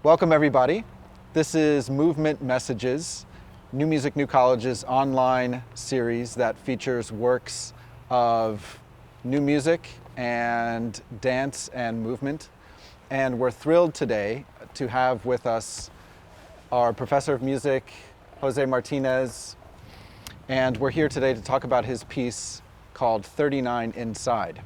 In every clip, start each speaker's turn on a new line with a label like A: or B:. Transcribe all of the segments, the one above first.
A: Welcome everybody. This is Movement Messages, New Music, New College's online series that features works of new music and dance and movement. And we're thrilled today to have with us our professor of music, José Martinez. And we're here today to talk about his piece called 39 Inside.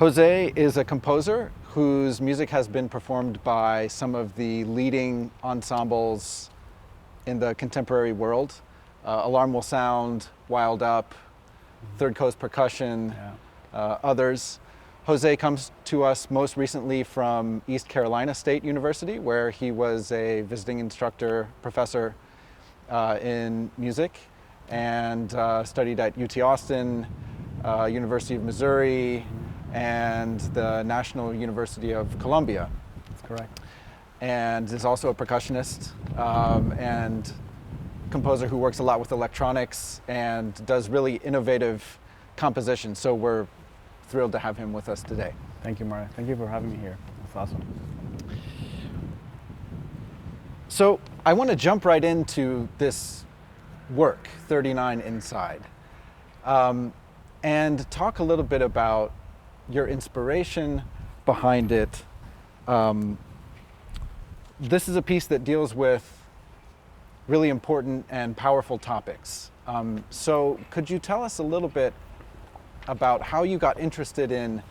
A: José is a composer whose music has been performed by some of the leading ensembles in the contemporary world. Alarm Will Sound, Wild Up, Third Coast Percussion, others. José comes to us most recently from East Carolina State University, where he was a visiting instructor, professor in music, and studied at UT Austin, University of Missouri, and the National University of Columbia.
B: That's correct.
A: And is also a percussionist and composer who works a lot with electronics and does really innovative composition. So we're thrilled to have him with us today.
B: Thank you, Mara. Thank you for having me here. That's awesome.
A: So I want to jump right into this work, 39 Inside, and talk a little bit about your inspiration behind it. This is a piece that deals with really important and powerful topics. So could you tell us a little bit about how you got interested in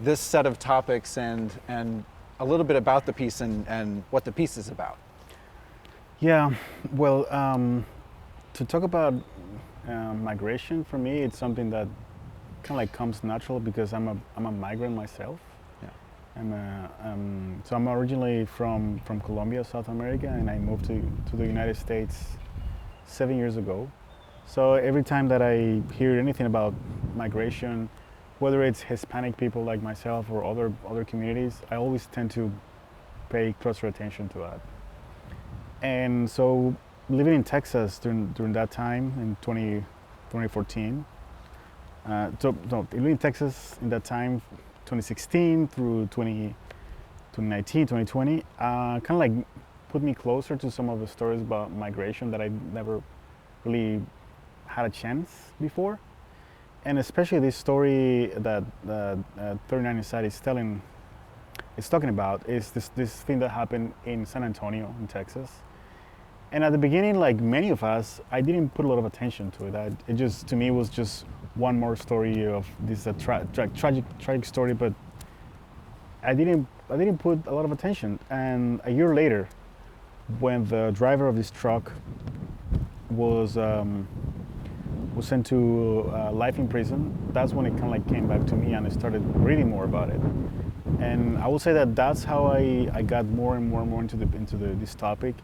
A: this set of topics and a little bit about the piece and what the piece is about?
B: Yeah, well, to talk about migration, for me, it's something that kind of like comes natural because I'm a migrant myself. Yeah. So I'm originally from Colombia, South America, and I moved to the United States 7 years ago. So every time that I hear anything about migration, whether it's Hispanic people like myself or other communities, I always tend to pay closer attention to that. And so living in Texas during that time in 2014, living in Texas in that time, 2016 through 2019, 2020, kind of like put me closer to some of the stories about migration that I never really had a chance before. And especially this story that 39 Inside is talking about is this thing that happened in San Antonio in Texas. And at the beginning, like many of us, I didn't put a lot of attention to it. It just, to me, was just one more story of this tragic story, but I didn't put a lot of attention. And a year later, when the driver of this truck was sent to life in prison, that's when it kind of like came back to me, and I started reading more about it. And I will say that that's how I got more and more into this topic.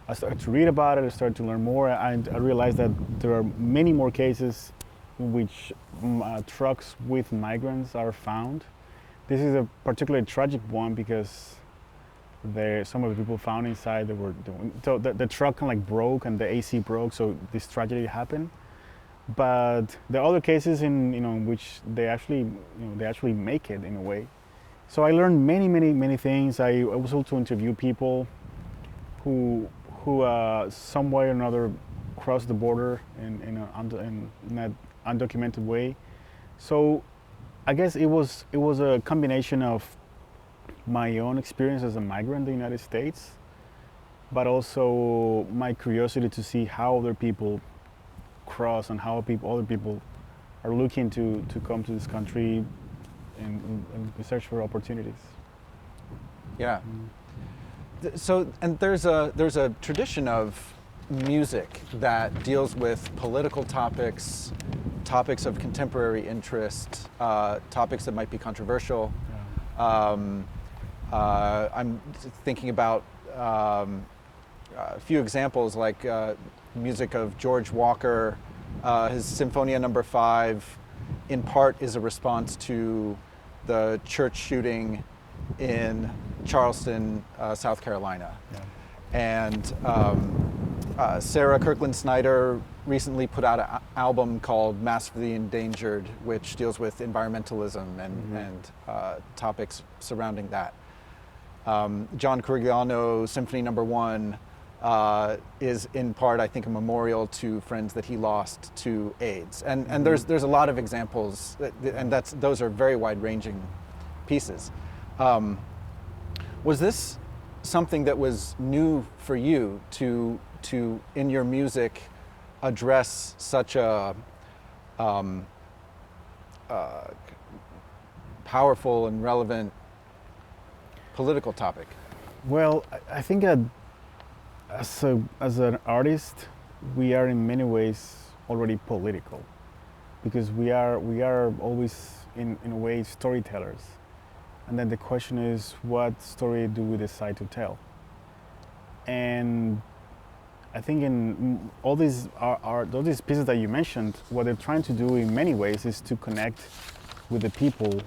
B: I started to read about it, I started to learn more, and I realized that there are many more cases in which trucks with migrants are found. This is a particularly tragic one because some of the people found inside, so the truck kind of like broke and the AC broke, so this tragedy happened. But there are other cases in which they actually make it in a way. So I learned many things. I was able to interview people who some way or another crossed the border in an undocumented way. So I guess it was a combination of my own experience as a migrant in the United States, but also my curiosity to see how other people cross and how other people are looking to come to this country and search for opportunities.
A: Yeah. So, and there's a tradition of music that deals with political topics of contemporary interest, topics that might be controversial. Yeah. I'm thinking about a few examples, like music of George Walker. His Symphonia No. 5, in part, is a response to the church shooting in Charleston, South Carolina. Yeah. And Sarah Kirkland Snyder recently put out an album called Mass for the Endangered, which deals with environmentalism and topics surrounding that. John Corigliano Symphony No. 1 is in part, I think, a memorial to friends that he lost to AIDS. And there's a lot of examples, and those are very wide-ranging pieces. Was this something that was new for you to in your music address such a powerful and relevant political topic?
B: Well, I think that as an artist, we are in many ways already political, because we are always in a way storytellers, and then the question is, what story do we decide to tell? And I think in all these pieces that you mentioned, what they're trying to do in many ways is to connect with the people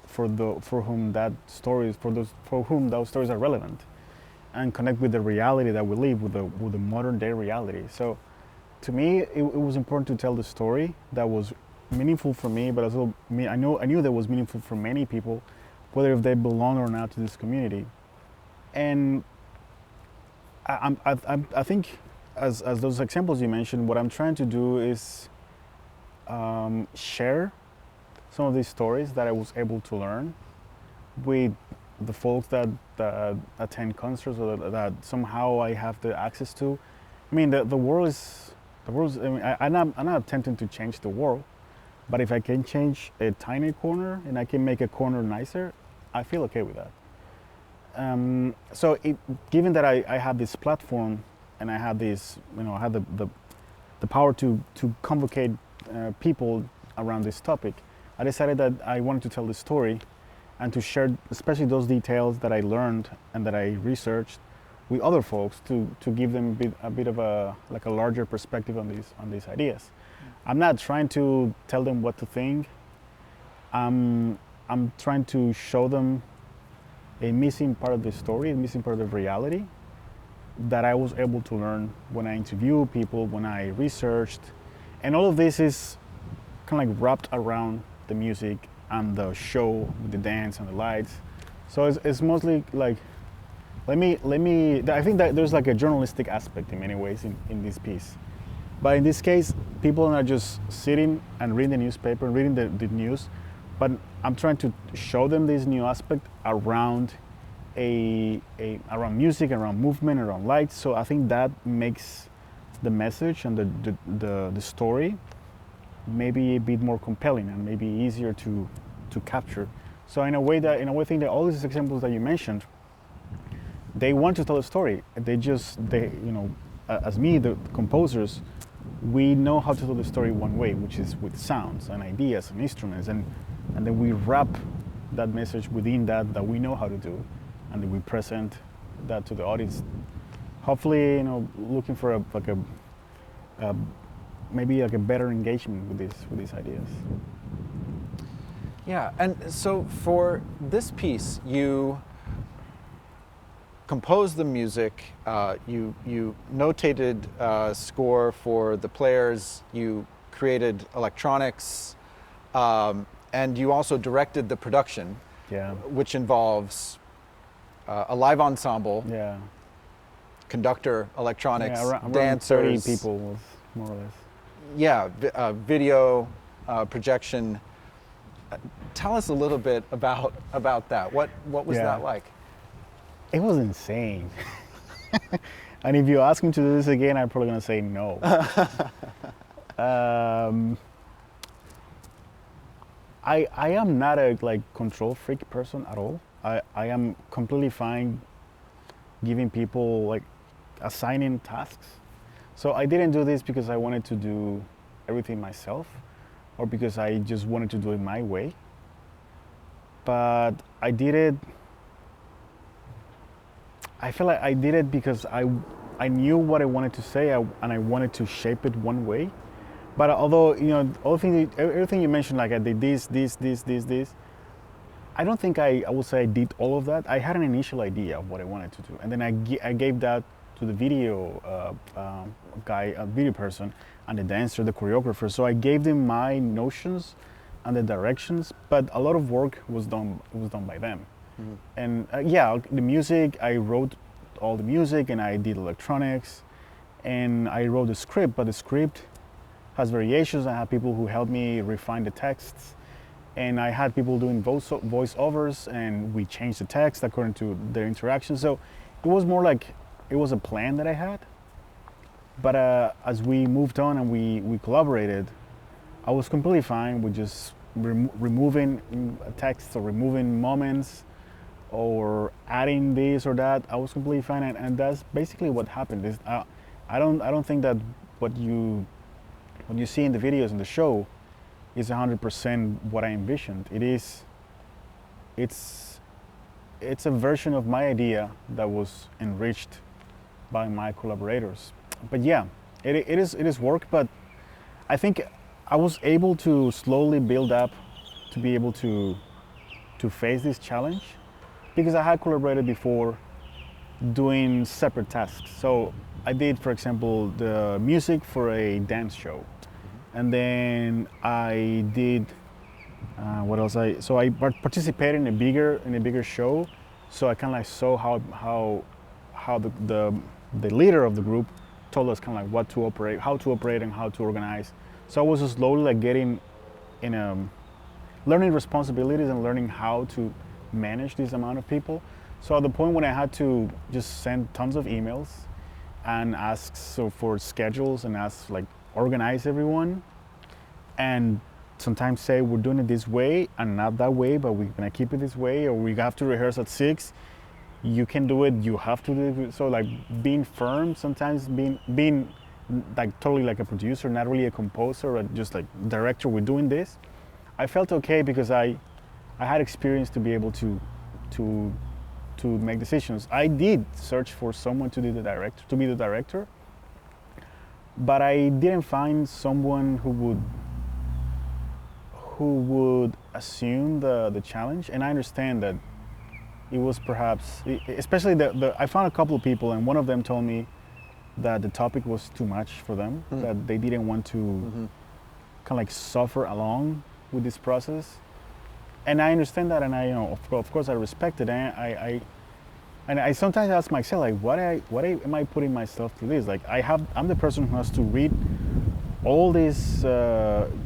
B: for whom those stories are relevant, and connect with the reality that we live, with the modern day reality. So to me, it was important to tell the story that was meaningful for me, but also I knew that was meaningful for many people, whether if they belong or not to this community. And I think as those examples you mentioned, what I'm trying to do is share some of these stories that I was able to learn with the folks that attend concerts, or that somehow I have the access to. I mean, the world is. I mean, I'm not attempting to change the world, but if I can change a tiny corner and I can make a corner nicer, I feel okay with that. So, given that I have this platform and I have this, I have the power to convocate people around this topic, I decided that I wanted to tell the story and to share, especially those details that I learned and that I researched, with other folks, to give them a bit of a larger perspective on these ideas. I'm not trying to tell them what to think. I'm trying to show them a missing part of the story, a missing part of the reality that I was able to learn when I interview people, when I researched, and all of this is kind of like wrapped around the music and the show with the dance and the lights. So it's mostly like, let me. I think that there's like a journalistic aspect in many ways in this piece. But in this case, people are not just sitting and reading the newspaper, reading the news, but I'm trying to show them this new aspect around around music, around movement, around lights. So I think that makes the message and the story maybe a bit more compelling and maybe easier to capture. So in a way, I think that all these examples that you mentioned, they want to tell a story. As me, the composers, we know how to tell the story one way, which is with sounds and ideas and instruments, and then we wrap that message within that we know how to do, and then we present that to the audience. Hopefully, looking for maybe like a better engagement with these ideas.
A: Yeah, and so for this piece, you composed the music, you notated score for the players, you created electronics, and you also directed the production, which involves a live ensemble, conductor, electronics,
B: around
A: dancers,
B: 30 people, more or less.
A: Yeah, video, projection. Tell us a little bit about that. What was that like?
B: It was insane. And if you ask me to do this again, I'm probably gonna say no. I am not a control freak person at all. I am completely fine giving people assigning tasks. So I didn't do this because I wanted to do everything myself, or because I just wanted to do it my way. But I did it. I feel like I did it because I knew what I wanted to say, and I wanted to shape it one way. But although everything you mentioned, like I did this, I don't think I would say I did all of that. I had an initial idea of what I wanted to do, and then I gave that to the video guy, a video person, and the dancer, the choreographer. So I gave them my notions and the directions, but a lot of work was done by them. And yeah, the music, I wrote all the music and I did electronics and I wrote the script, but the script has variations. I had people who helped me refine the texts and I had people doing voiceovers and we changed the text according to their interaction. So it was more like, it was a plan that I had. But as we moved on and we collaborated, I was completely fine with just removing text or removing moments or adding this or that. I was completely fine, and that's basically what happened. I don't think that what you see in the videos in the show is 100% what I envisioned. It's a version of my idea that was enriched by my collaborators. But yeah, it is work, but I think I was able to slowly build up to be able to face this challenge because I had collaborated before doing separate tasks. So I did, for example, the music for a dance show, and then I did what else? I participated in a bigger show. So I kind of like saw how the leader of the group told us kind of like what to operate, how to operate, and how to organize. So I was just slowly like getting in learning responsibilities and learning how to manage this amount of people. So at the point when I had to just send tons of emails and ask for schedules and ask like organize everyone and sometimes say we're doing it this way and not that way, but we're gonna keep it this way, or we have to rehearse at 6. You can do it, you have to do it. So like being firm, sometimes being like totally like a producer, not really a composer, or just like director, we're doing this. I felt okay because I had experience to be able to make decisions. I did search for someone to be the director, but I didn't find someone who would assume the challenge. And I understand that it was perhaps, especially I found a couple of people, and one of them told me that the topic was too much for them, that they didn't want to kind of like suffer along with this process. And I understand that, and I, of course I respect it. And I sometimes ask myself, like, what am I putting myself through this? Like, I'm the person who has to read all these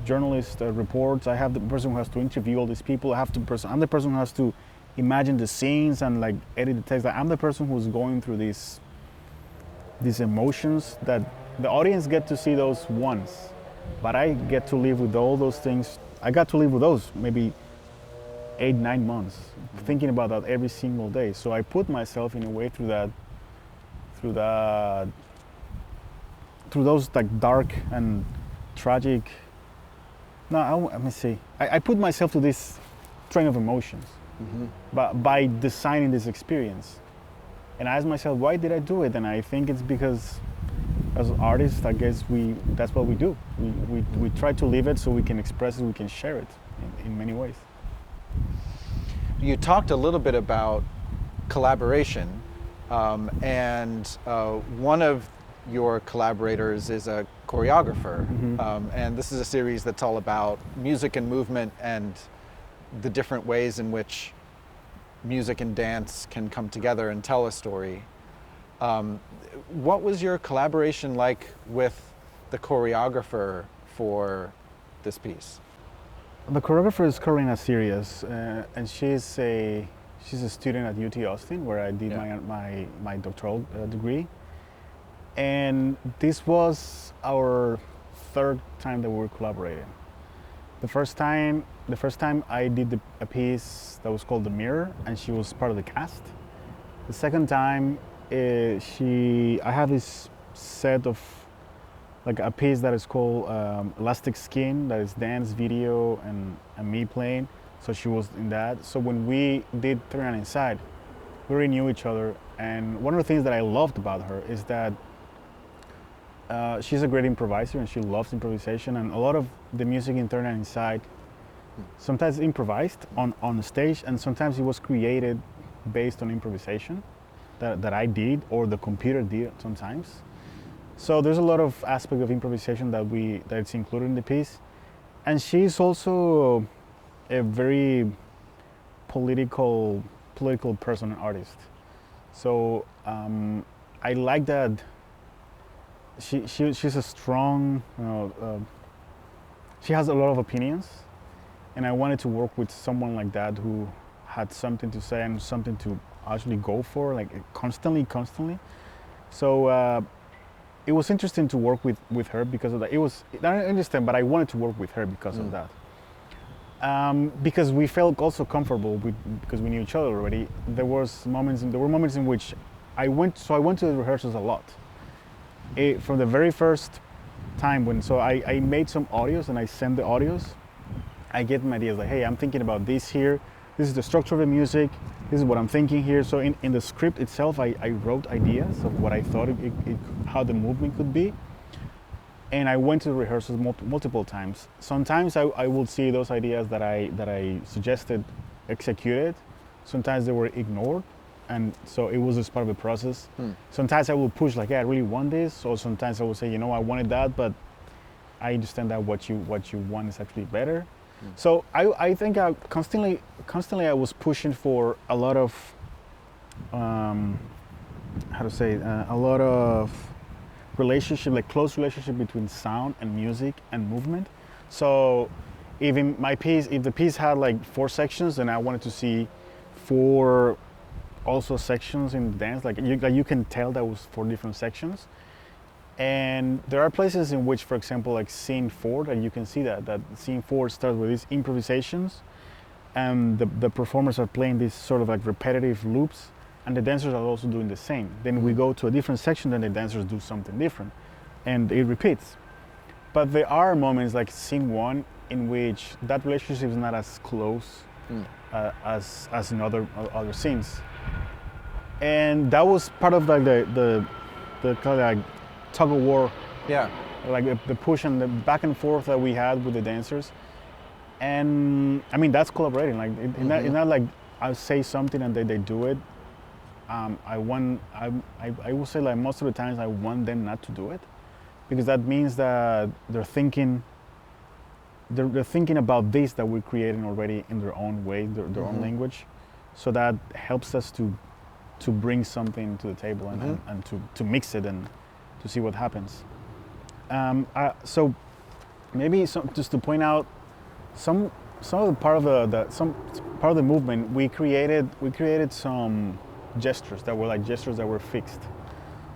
B: journalist reports. I have the person who has to interview all these people. I'm the person who has to imagine the scenes and like edit the text. Like, I'm the person who's going through these emotions that the audience get to see those once, but I get to live with all those things. I got to live with those maybe 8-9 months, thinking about that every single day. So I put myself in a way through those like dark and tragic. No, let me see. I put myself to this train of emotions, but by designing this experience. And I asked myself, why did I do it? And I think it's because as artists, I guess that's what we do. We try to live it so we can express it, we can share it in many ways.
A: You talked a little bit about collaboration, and one of your collaborators is a choreographer, and this is a series that's all about music and movement and the different ways in which music and dance can come together and tell a story. What was your collaboration like with the choreographer for this piece?
B: The choreographer is Carolina Sirius, and she's a student at UT Austin, where I did my doctoral degree. And this was our third time that we were collaborating. The first time I did a piece that was called The Mirror, and she was part of the cast. The second time, I have this set of like a piece that is called Elastic Skin, that is dance, video, and me playing. So she was in that. So when we did 39 Inside, we already knew each other. And one of the things that I loved about her is that she's a great improviser and she loves improvisation. And a lot of the music in 39 Inside sometimes improvised on the stage, and sometimes it was created based on improvisation that I did or the computer did sometimes. So there's a lot of aspect of improvisation that's included in the piece. And she's also a very political political person and artist. So I like that she's a strong, she has a lot of opinions, and I wanted to work with someone like that who had something to say and something to actually go for, like constantly. So it was interesting to work with her because of that. It was, I understand, but I wanted to work with her because of that. Because we felt also comfortable because we knew each other already. There were moments in which I went to the rehearsals a lot. From the very first time I made some audios and I sent the audios. I get my ideas like, hey, I'm thinking about this here. This is the structure of the music. This is what I'm thinking here. So in the script itself, I wrote ideas of what I thought how the movement could be. And I went to the rehearsals multiple times. Sometimes I will see those ideas that I suggested executed. Sometimes they were ignored, and so it was just part of the process. Sometimes I will push like, yeah, I really want this, or sometimes I will say, I wanted that, but I understand that what you want is actually better. So I think I constantly I was pushing for a lot of a lot of relationship, like close relationship between sound and music and movement. So if the piece had like 4 sections, then I wanted to see 4 also sections in the dance. Like you can tell that was 4 different sections. And there are places in which, for example, like scene 4, that you can see that scene 4 starts with these improvisations, and the performers are playing these sort of like repetitive loops, and the dancers are also doing the same. Then we go to a different section, then the dancers do something different, and it repeats. But there are moments like scene 1 in which that relationship is not as close as in other scenes, and that was part of like the kind of like tug of war, like the push and the back and forth that we had with the dancers. And I mean, that's collaborating. Like it's not like I say something and they do it. I will say like most of the times I want them not to do it, because that means that they're thinking about this that we're creating already in their own way, their own language. So that helps us to bring something to the table and to mix it and to see what happens. So maybe just to point out some of the part of the movement, we created some gestures that were fixed.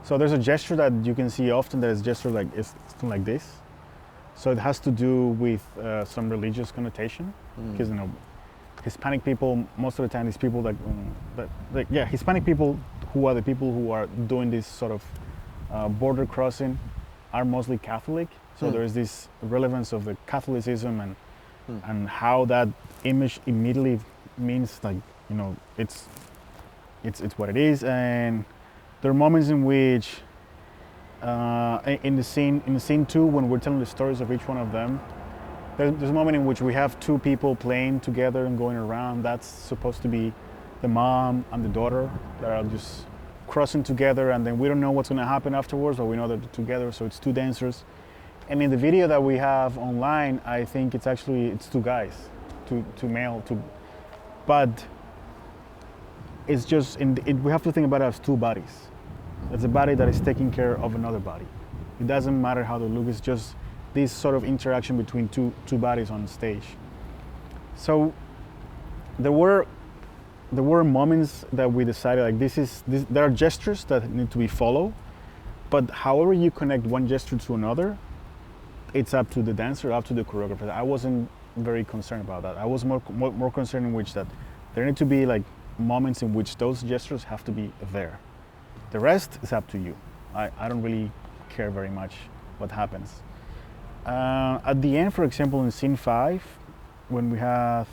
B: So there's a gesture that you can see often that is gesture like it's like this. So it has to do with some religious connotation, because Hispanic people, most of the time, these people Hispanic people who are the people who are doing this sort of border crossing are mostly Catholic. So there is this relevance of the Catholicism and how that image immediately means like it's what it is. And there are moments in which in the scene 2, when we're telling the stories of each one of them, there's a moment in which we have 2 people playing together and going around. That's supposed to be the mom and the daughter that are just crossing together, and then we don't know what's going to happen afterwards, but we know that they're together. So it's 2 dancers. And in the video that we have online, I think it's 2 guys, two male, but it's just we have to think about it as 2 bodies. It's a body that is taking care of another body. It doesn't matter how they look. It's just this sort of interaction between two bodies on stage. So there were moments that we decided like there are gestures that need to be followed, but however you connect one gesture to another, it's up to the dancer, up to the choreographer. I wasn't very concerned about that. I was more concerned in which that there need to be like moments in which those gestures have to be there. The rest is up to you. I don't really care very much what happens. At the end, for example, in scene 5, when we have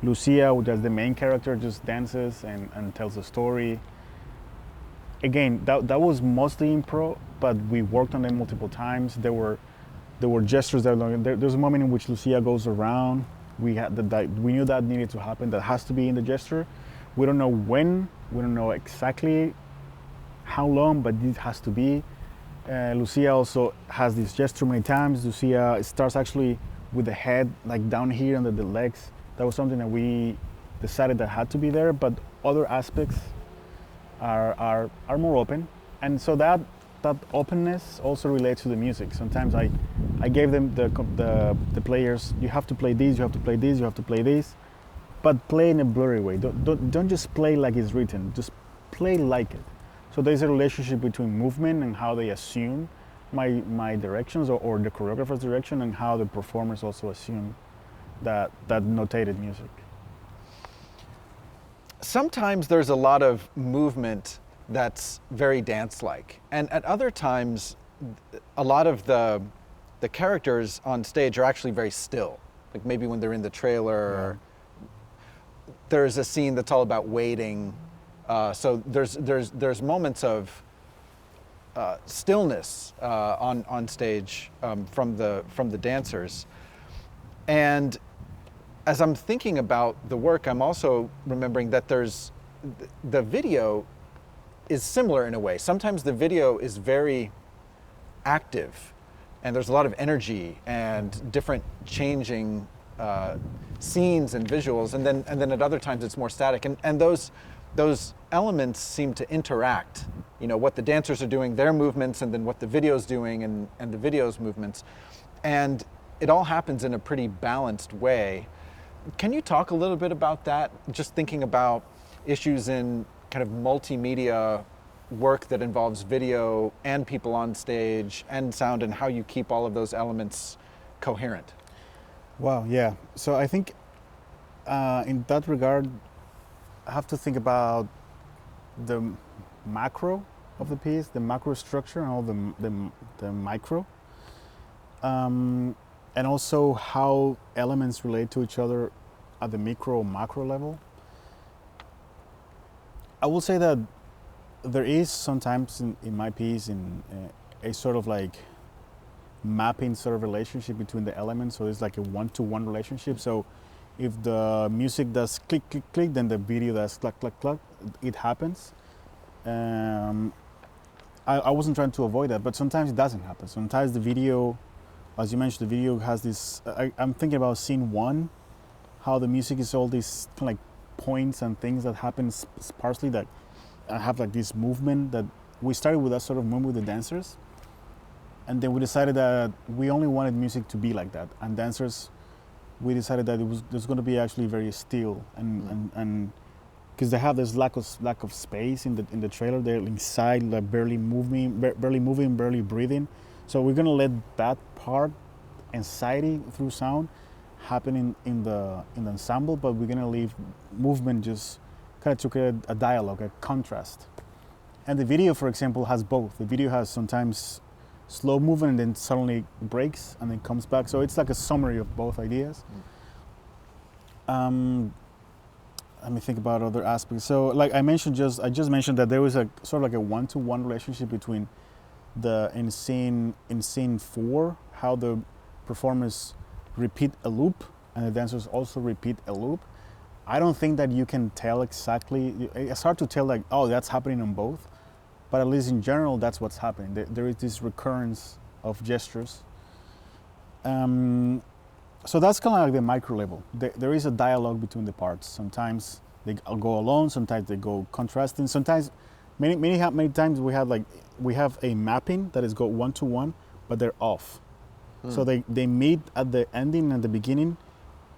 B: Lucia, who does the main character, just dances and tells a story. Again, that was mostly improv, but we worked on them multiple times. There were gestures that there's a moment in which Lucia goes around. We knew that needed to happen. That has to be in the gesture. We don't know when. We don't know exactly how long, but it has to be. Lucia also has this gesture many times. Lucia starts actually with the head like down here under the legs. That was something that we decided that had to be there, but other aspects are more open, and so that openness also relates to the music. Sometimes I gave them the players, you have to play these, you have to play these, you have to play these, but play in a blurry way. Don't just play like it's written. Just play like it. So there's a relationship between movement and how they assume my directions, or the choreographer's direction, and how the performers also assume that notated music.
A: Sometimes there's a lot of movement that's very dance-like, and at other times, a lot of the characters on stage are actually very still. Like maybe when they're in the trailer, there's a scene that's all about waiting. So there's moments of stillness on stage from the dancers, and as I'm thinking about the work, I'm also remembering that the video is similar in a way. Sometimes the video is very active, and there's a lot of energy and different changing scenes and visuals, and then at other times it's more static, and those elements seem to interact. You know, what the dancers are doing, their movements, and then what the video's doing, and the video's movements, and it all happens in a pretty balanced way. Can you talk a little bit about that? Just thinking about issues in kind of multimedia work that involves video and people on stage and sound, and how you keep all of those elements coherent.
B: Wow, yeah. So I think in that regard, I have to think about the macro of the piece, the macro structure, and all the micro. And also how elements relate to each other at the micro macro level. I will say that there is sometimes in my piece a sort of like mapping sort of relationship between the elements, so it's like a one-to-one relationship. So if the music does click click click, then the video does clack clack clack. It happens. I wasn't trying to avoid that, but sometimes it doesn't happen. Sometimes the video, as you mentioned, the video has this. I'm thinking about scene one, how the music is all these kind of like points and things that happen sparsely, that have like this movement. That we started with that sort of movement with the dancers, and then we decided that we only wanted music to be like that. And dancers, we decided that there's going to be actually very still, and because they have this lack of space in the trailer. They're inside, like barely moving, barely breathing. So we're gonna let that part, anxiety through sound, happen in the ensemble, but we're gonna leave movement just kind of to create a dialogue, a contrast. And the video, for example, has both. The video has sometimes slow movement and then suddenly breaks and then comes back. So it's like a summary of both ideas. Let me think about other aspects. So, like I just mentioned that there was a sort of like a one-to-one relationship between in scene 4, how the performers repeat a loop and the dancers also repeat a loop. I don't think that you can tell exactly. It's hard to tell like, oh, that's happening on both, but at least in general, that's what's happening. There is this recurrence of gestures. So that's kind of like the micro level. There is a dialogue between the parts. Sometimes they go alone. Sometimes they go contrasting. Sometimes, many times we have a mapping that is go one to one, but they're off. So they meet at the ending and the beginning,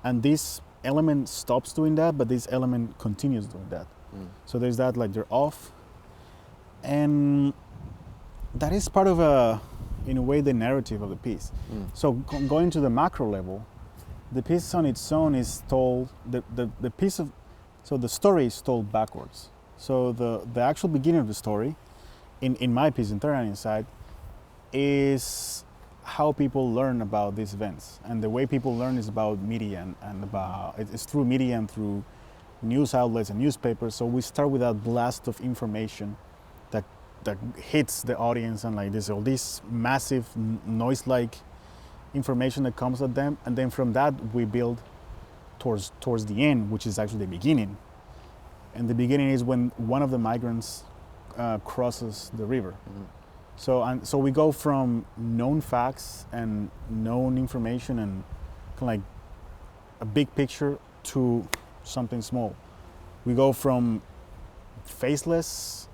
B: and this element stops doing that, but this element continues doing that. So there's that, like they're off, and that is part of in a way, the narrative of the piece. So going to the macro level, the piece on its own is told, so the story is told backwards. So the actual beginning of the story, in my piece, in Third Eye Inside, is how people learn about these events. And the way people learn is about media and about, it's through media and through news outlets and newspapers. So we start with that blast of information that hits the audience, and like this all this massive noise-like information that comes at them, and then from that we build towards the end, which is actually the beginning. And the beginning is when one of the migrants crosses the river. So we go from known facts and known information and kind of like a big picture to something small. We go from faceless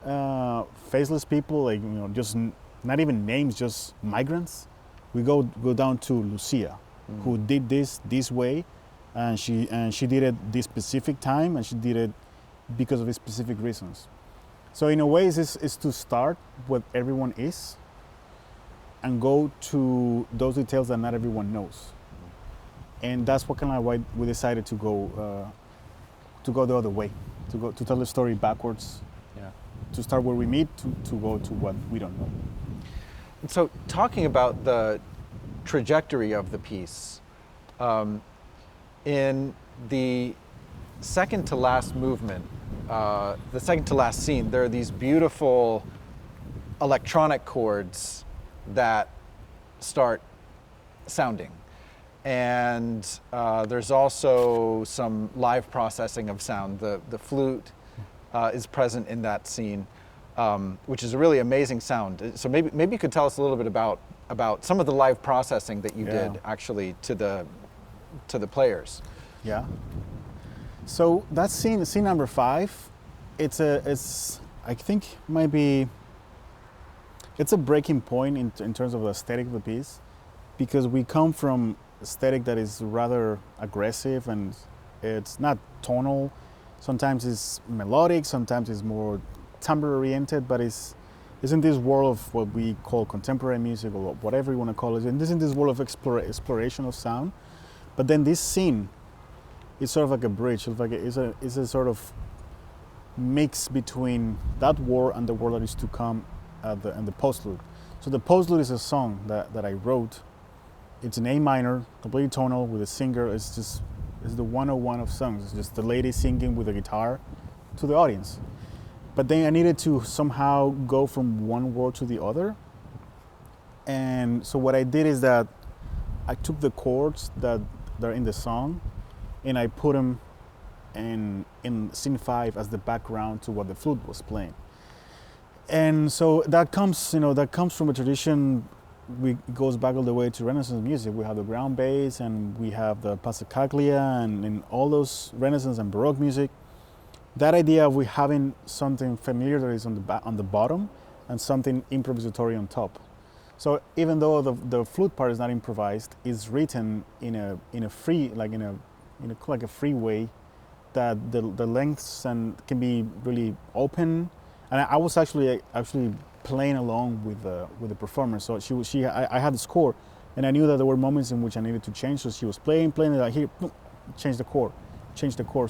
B: people, like just not even names, just migrants. We go down to Lucia, who did this way, and she did it this specific time, and she did it because of these specific reasons. So in a way, is to start what everyone is, and go to those details that not everyone knows. And that's what kind of why we decided to go the other way, to tell the story backwards.
A: Yeah.
B: To start where we meet, to go to what we don't know.
A: And so, talking about the trajectory of the piece, in the second to last movement, the second to last scene, there are these beautiful electronic chords that start sounding. And there's also some live processing of sound. The flute is present in that scene, which is a really amazing sound. So maybe you could tell us a little bit about some of the live processing that you did actually to the players.
B: Yeah. So that scene number 5, it's I think maybe it's a breaking point in terms of the aesthetic of the piece, because we come from aesthetic that is rather aggressive, and it's not tonal. Sometimes it's melodic, sometimes it's more timbre oriented, but it's in this world of what we call contemporary music, or whatever you want to call it. And this in this world of exploration of sound. But then this scene is sort of like a bridge. It's a sort of mix between that world and the world that is to come and the Postloot. So the Postloot is a song that I wrote. It's in A minor, completely tonal, with a singer. It's the 101 of songs. It's just the lady singing with a guitar to the audience. But then I needed to somehow go from one world to the other. And so what I did is that I took the chords that are in the song, and I put them in scene 5 as the background to what the flute was playing. And so that comes from a tradition. It goes back all the way to Renaissance music. We have the ground bass, and we have the passacaglia, and all those Renaissance and Baroque music. That idea of we having something familiar that is on the bottom, and something improvisatory on top. So even though the flute part is not improvised, it's written in a free, like a free way, that the lengths and can be really open. And I was actually playing along with the performer. So I had the score, and I knew that there were moments in which I needed to change. So she was playing, like here, boom, change the chord.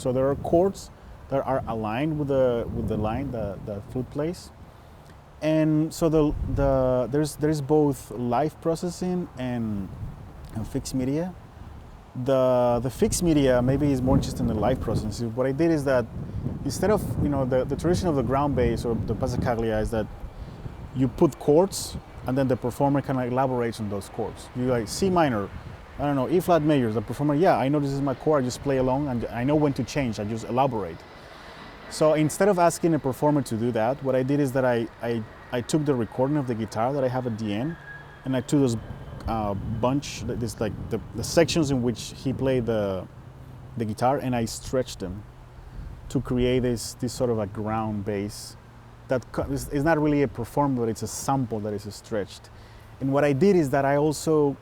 B: So there are chords that are aligned with the line the flute plays. And so there's both live processing and fixed media. The fixed media maybe is more interested in the live processing. What I did is that instead of the tradition of the ground bass or the passacaglia is that you put chords, and then the performer kind of elaborates on those chords. You like C minor, I don't know, E flat major. The performer, I know this is my chord. I just play along, and I know when to change. I just elaborate. So instead of asking a performer to do that, what I did is that I took the recording of the guitar that I have at the end, and I took those the sections in which he played the guitar, and I stretched them to create this sort of a ground bass that is not really a performer, but it's a sample that is stretched. And what I did is that I also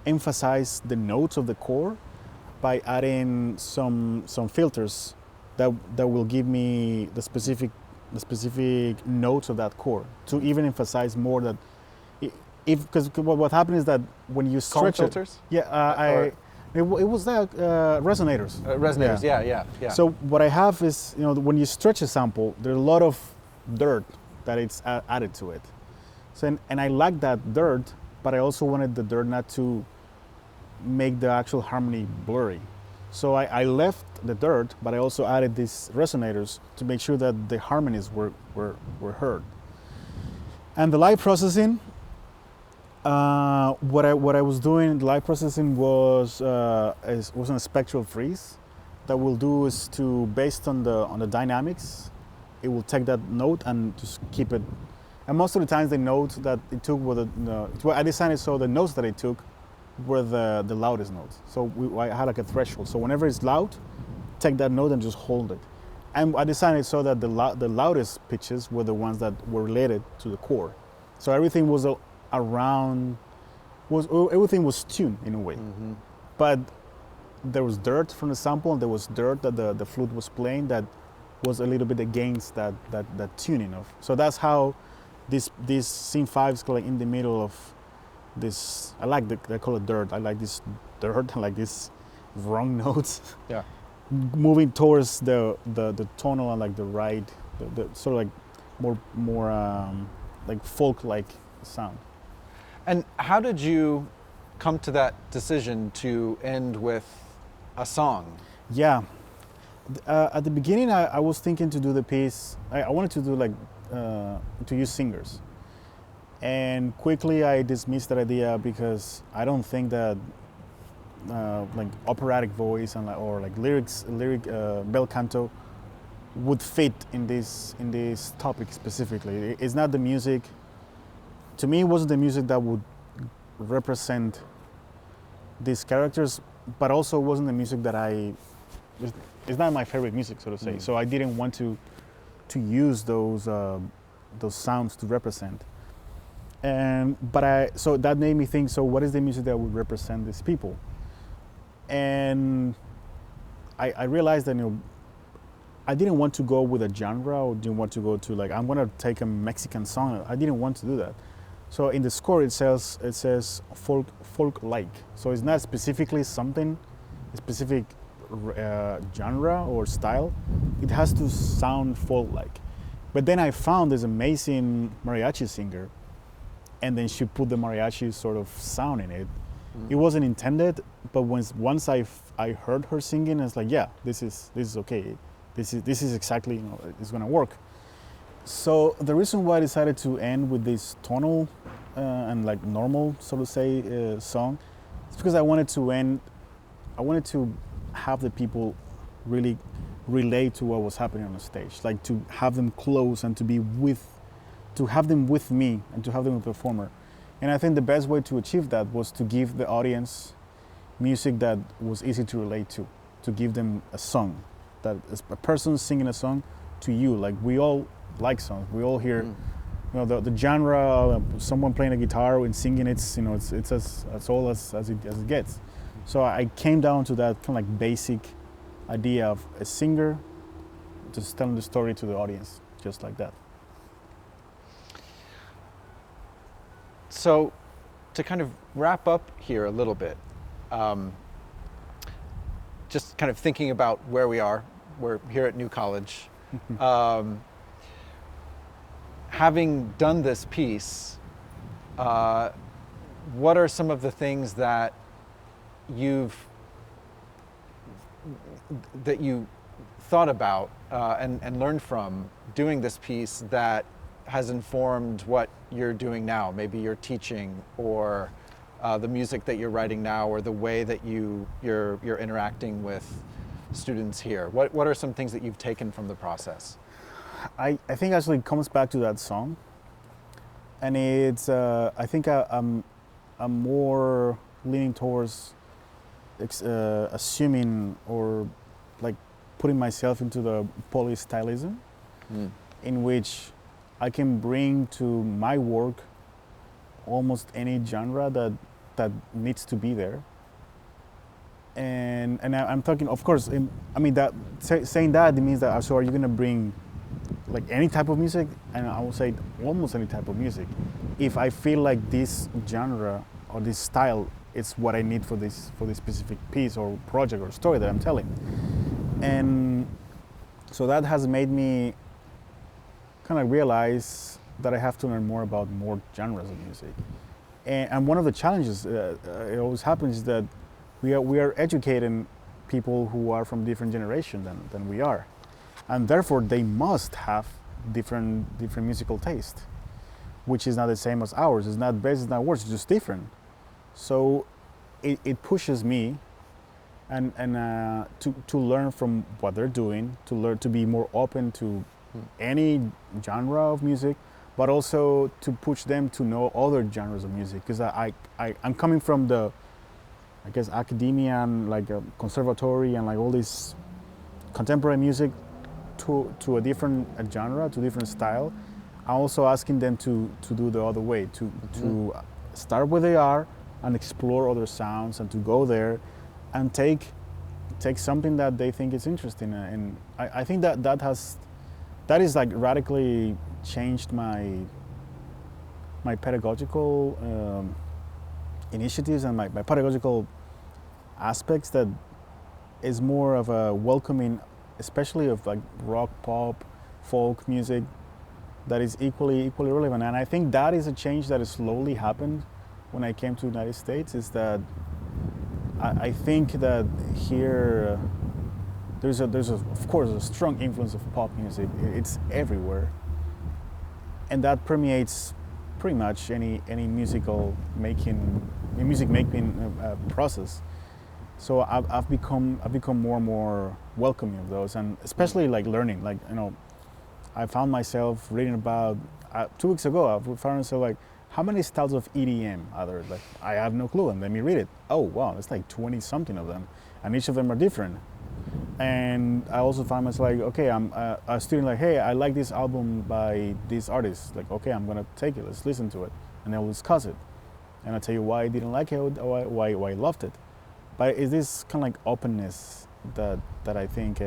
B: emphasized the notes of the chord by adding some filters that will give me the specific notes of that chord, to even emphasize more that because what happened is that when you stretch
A: Calm filters?
B: It was that resonators.
A: Resonators, yeah.
B: So what I have is, when you stretch a sample, there's a lot of dirt that it's added to it. So and I like that dirt, but I also wanted the dirt not to make the actual harmony blurry. So I left the dirt, but I also added these resonators to make sure that the harmonies were heard. And the live processing, what I was doing, the live processing was on a spectral freeze. That will do is to, based on the dynamics, it will take that note and just keep it. And most of the times the notes that it took were I designed it so the notes that it took were the loudest notes. So I had like a threshold. So whenever it's loud, take that note and just hold it. And I decided so that the loudest pitches were the ones that were related to the chord. So everything was everything was tuned in a way.
A: Mm-hmm.
B: But there was dirt from the sample, and there was dirt that the flute was playing that was a little bit against that tuning of. So that's how this scene 5 is like in the middle of this. I like they call it dirt. I like this dirt. I like this wrong notes.
A: Yeah.
B: Moving towards the tonal and like the right, the sort of like more like folk-like sound.
A: And how did you come to that decision to end with a song?
B: Yeah. At the beginning, I was thinking to do the piece. I wanted to do like to use singers, and quickly I dismissed that idea because I don't think that like operatic voice and or like lyric bel canto would fit in this topic specifically. It's not the music. To me, it wasn't the music that would represent these characters, but also wasn't the music that it's not my favorite music, so to say. So I didn't want to use those sounds to represent. So that made me think. So what is the music that would represent these people? And I realized that I didn't want to go with a genre, or didn't want to go to like I'm gonna take a Mexican song. I didn't want to do that. So in the score it says folk-like. So it's not specifically something, a specific genre or style. It has to sound folk-like. But then I found this amazing mariachi singer, and then she put the mariachi sort of sound in it. It wasn't intended, but once I heard her singing, it's like, yeah, this is okay. This is exactly, it's gonna work. So the reason why I decided to end with this tonal and like normal, so to say, song, is because I wanted to have the people really relate to what was happening on the stage, like to have them close and to have them with me and to have them with the performer. And I think the best way to achieve that was to give the audience music that was easy to relate to give them a song, that is a person singing a song to you. Like we all like songs, we all hear, the genre, someone playing a guitar and singing. It's as old as it gets. So I came down to that kind of like basic idea of a singer just telling the story to the audience, just like that.
A: So, to kind of wrap up here a little bit, just kind of thinking about where we are. We're here at New College. Having done this piece, what are some of the things that you thought about and learned from doing this piece that has informed what you're doing now? Maybe your teaching, or the music that you're writing now, or the way that you're interacting with students here. What are some things that you've taken from the process?
B: I think actually it comes back to that song, and it's I think I'm more leaning towards assuming or like putting myself into the polystylism, in which I can bring to my work almost any genre that needs to be there. And I'm talking, of course, I mean that saying that, it means that, so are you going to bring like any type of music? And I will say almost any type of music. If I feel like this genre or this style is what I need for this specific piece or project or story that I'm telling. And so that has made me kind of realize that I have to learn more about more genres of music. And one of the challenges it always happens is that we are educating people who are from different generations than we are, and therefore they must have different musical taste, which is not the same as ours. It's not best, it's not worse, it's just different. So it pushes me and to learn from what they're doing, to be more open to any genre of music, but also to push them to know other genres of music, because I'm coming from the I guess, academia and like a conservatory and like all this contemporary music to a different genre, to a different style. I'm also asking them to do the other way, to start where they are and explore other sounds, and to go there and take something that they think is interesting. And I think that is like radically changed my pedagogical initiatives and my pedagogical aspects, that is more of a welcoming, especially of like rock, pop, folk music, that is equally relevant. And I think that is a change that has slowly happened when I came to the United States, is that I think that here there's of course a strong influence of pop music. It's everywhere, and that permeates pretty much any music making process. So I've become more and more welcoming of those, and especially like learning. Like, you know, I found myself reading about 2 weeks ago. I found myself like, how many styles of EDM are there? Like, I have no clue, and let me read it. Oh wow, it's like 20 something of them, and each of them are different. And I also find myself like, okay, I'm a student, like, hey, I like this album by this artist. Like, okay, I'm gonna take it, let's listen to it, and then we'll discuss it, and I'll tell you why I didn't like it, or why I loved it. But is this kind of like openness that I think,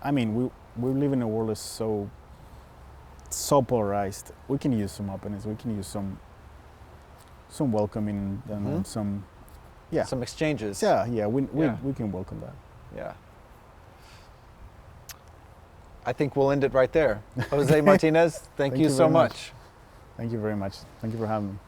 B: I mean, we live in a world that's so polarized. We can use some openness. We can use some welcoming and some
A: exchanges.
B: Yeah. We can welcome that.
A: Yeah. I think we'll end it right there. Jose Martinez, thank you so much.
B: Thank you very much. Thank you for having me.